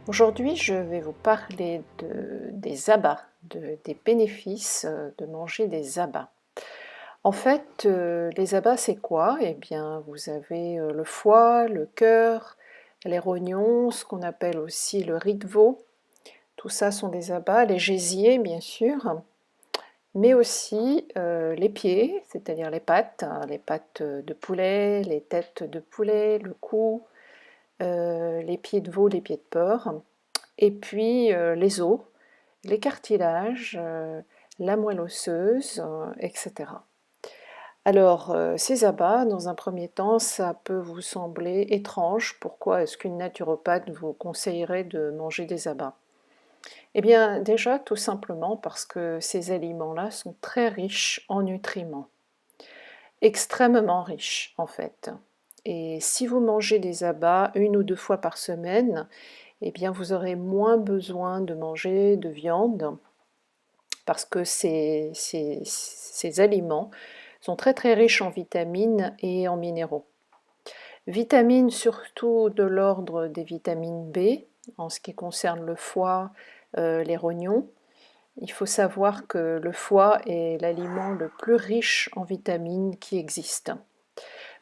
Aujourd'hui, je vais vous parler des abats, des bénéfices de manger des abats. En fait, les abats, c'est quoi? Eh bien, vous avez le foie, le cœur, les rognons, ce qu'on appelle aussi le riz de veau. Tout ça sont des abats, les gésiers, bien sûr, mais aussi les pieds, c'est-à-dire les pattes de poulet, les têtes de poulet, le cou, les pieds de veau, les pieds de porc. Et puis les os, les cartilages, la moelle osseuse, etc. Alors, ces abats, dans un premier temps, ça peut vous sembler étrange. Pourquoi est-ce qu'une naturopathe vous conseillerait de manger des abats? Eh bien, déjà, tout simplement parce que ces aliments-là sont très riches en nutriments, extrêmement riches en fait. Et si vous mangez des abats une ou deux fois par semaine, eh bien, vous aurez moins besoin de manger de viande parce que ces aliments sont très très riches en vitamines et en minéraux. Vitamines surtout de l'ordre des vitamines B, en ce qui concerne le foie, les rognons. Il faut savoir que le foie est l'aliment le plus riche en vitamines qui existe.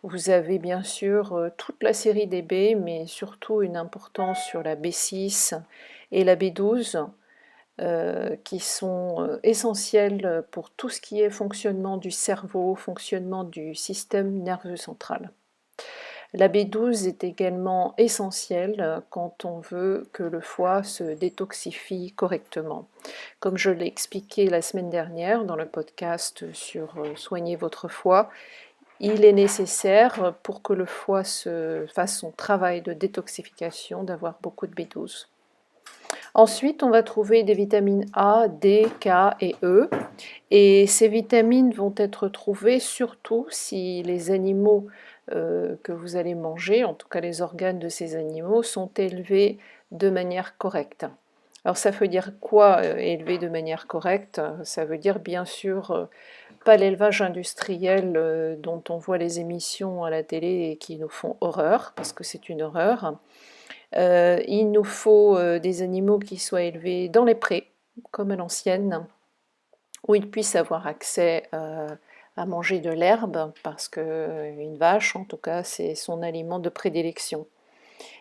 Vous avez bien sûr toute la série des B, mais surtout une importance sur la B6 et la B12, qui sont essentielles pour tout ce qui est fonctionnement du cerveau, fonctionnement du système nerveux central. La B12 est également essentielle quand on veut que le foie se détoxifie correctement. Comme je l'ai expliqué la semaine dernière dans le podcast sur soigner votre foie, il est nécessaire pour que le foie fasse son travail de détoxification d'avoir beaucoup de B12. Ensuite, on va trouver des vitamines A, D, K et E. Et ces vitamines vont être trouvées surtout si les animaux que vous allez manger, en tout cas les organes de ces animaux, sont élevés de manière correcte. Alors ça veut dire quoi élevé de manière correcte? Ça veut dire bien sûr pas l'élevage industriel dont on voit les émissions à la télé et qui nous font horreur, parce que c'est une horreur. Il nous faut des animaux qui soient élevés dans les prés, comme à l'ancienne, où ils puissent avoir accès à manger de l'herbe, parce qu'une vache, en tout cas, c'est son aliment de prédilection.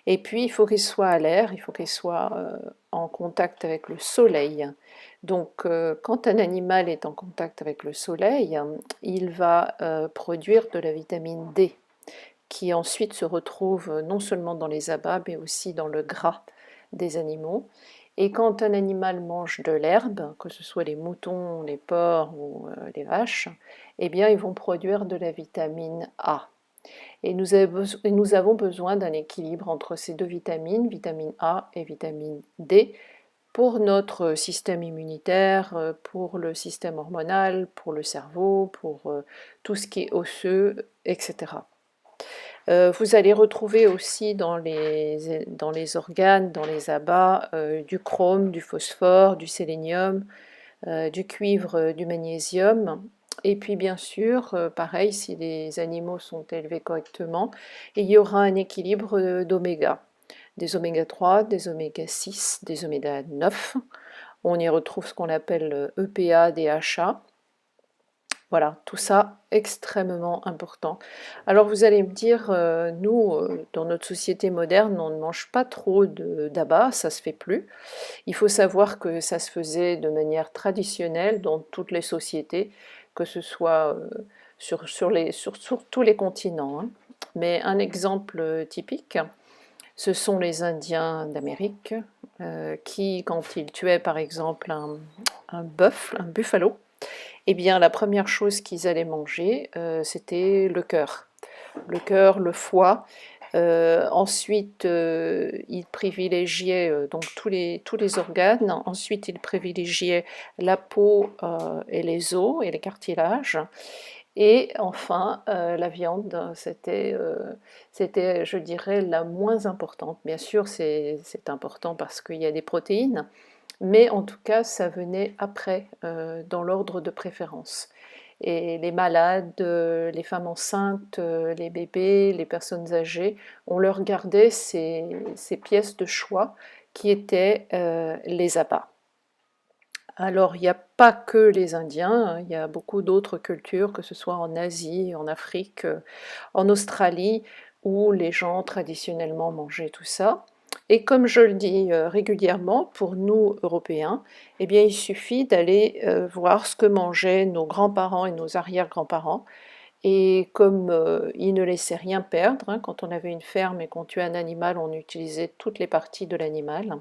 Et puis, il faut qu'il soit à l'air, il faut qu'il soit en contact avec le soleil. Donc, quand un animal est en contact avec le soleil, il va produire de la vitamine D, qui ensuite se retrouve non seulement dans les abats, mais aussi dans le gras des animaux. Et quand un animal mange de l'herbe, que ce soit les moutons, les porcs ou les vaches, eh bien ils vont produire de la vitamine A. Et nous avons besoin d'un équilibre entre ces deux vitamines, vitamine A et vitamine D, pour notre système immunitaire, pour le système hormonal, pour le cerveau, pour tout ce qui est osseux, etc. Vous allez retrouver aussi dans les organes, dans les abats, du chrome, du phosphore, du sélénium, du cuivre, du magnésium. Et puis bien sûr, pareil, si les animaux sont élevés correctement, il y aura un équilibre d'oméga, des oméga 3, des oméga 6, des oméga 9. On y retrouve ce qu'on appelle EPA, DHA. Voilà, tout ça extrêmement important. Alors vous allez me dire, nous, dans notre société moderne, on ne mange pas trop d'abats, ça se fait plus. Il faut savoir que ça se faisait de manière traditionnelle dans toutes les sociétés, que ce soit sur tous les continents, hein. Mais un exemple typique, ce sont les Indiens d'Amérique, qui, quand ils tuaient par exemple un bœuf, un buffalo, eh bien, la première chose qu'ils allaient manger, c'était le cœur. Le cœur, le foie. Ensuite, ils privilégiaient donc tous les organes. Ensuite, ils privilégiaient la peau et les os et les cartilages. Et enfin, la viande, c'était, je dirais, la moins importante. Bien sûr, c'est important parce qu'il y a des protéines, mais en tout cas, ça venait après, dans l'ordre de préférence. Et les malades, les femmes enceintes, les bébés, les personnes âgées, on leur gardait ces pièces de choix qui étaient les abats. Alors, il n'y a pas que les Indiens, hein, il y a beaucoup d'autres cultures, que ce soit en Asie, en Afrique, en Australie, où les gens traditionnellement mangeaient tout ça. Et comme je le dis régulièrement, pour nous Européens, eh bien, il suffit d'aller voir ce que mangeaient nos grands-parents et nos arrière-grands-parents. Et comme ils ne laissaient rien perdre, hein, quand on avait une ferme et qu'on tuait un animal, on utilisait toutes les parties de l'animal.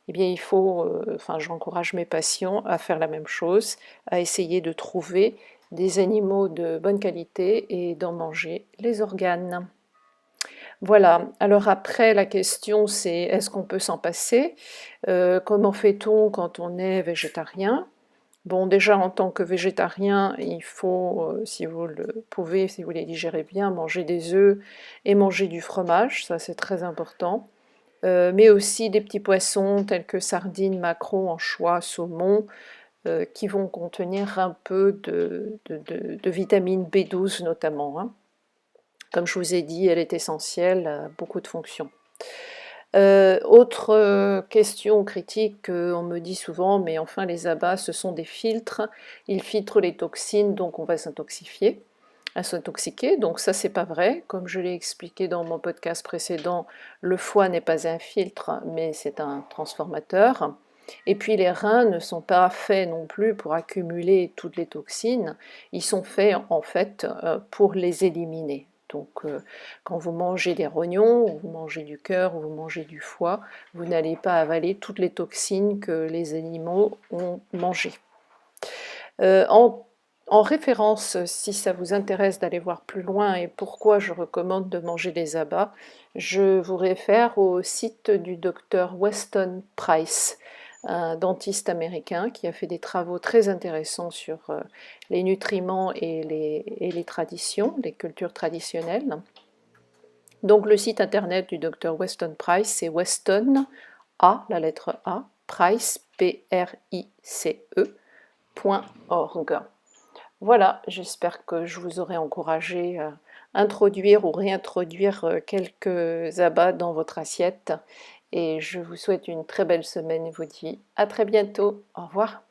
Eh bien, il faut, enfin, j'encourage mes patients à faire la même chose, à essayer de trouver des animaux de bonne qualité et d'en manger les organes. Voilà, alors après la question c'est est-ce qu'on peut s'en passer? Comment fait-on quand on est végétarien? Bon, déjà en tant que végétarien, il faut, si vous le pouvez, si vous les digérez bien, manger des œufs et manger du fromage, ça c'est très important. Mais aussi des petits poissons tels que sardines, maquereaux, anchois, saumon, qui vont contenir un peu de vitamine B12 notamment, hein. Comme je vous ai dit, elle est essentielle à beaucoup de fonctions. Autre question critique, on me dit souvent, mais enfin les abats ce sont des filtres, ils filtrent les toxines donc on va s'intoxiquer, donc ça c'est pas vrai, comme je l'ai expliqué dans mon podcast précédent, le foie n'est pas un filtre mais c'est un transformateur. Et puis les reins ne sont pas faits non plus pour accumuler toutes les toxines, ils sont faits en fait pour les éliminer. Donc quand vous mangez des rognons, ou vous mangez du cœur, ou vous mangez du foie, vous n'allez pas avaler toutes les toxines que les animaux ont mangées. En référence, si ça vous intéresse d'aller voir plus loin et pourquoi je recommande de manger les abats, je vous réfère au site du docteur Weston Price, un dentiste américain qui a fait des travaux très intéressants sur les nutriments et les traditions, les cultures traditionnelles. Donc le site internet du docteur Weston Price, c'est Weston, la lettre A, Price, P-R-I-C-E.org. Voilà, j'espère que je vous aurai encouragé à introduire ou réintroduire quelques abats dans votre assiette. Et je vous souhaite une très belle semaine et vous dis à très bientôt. Au revoir.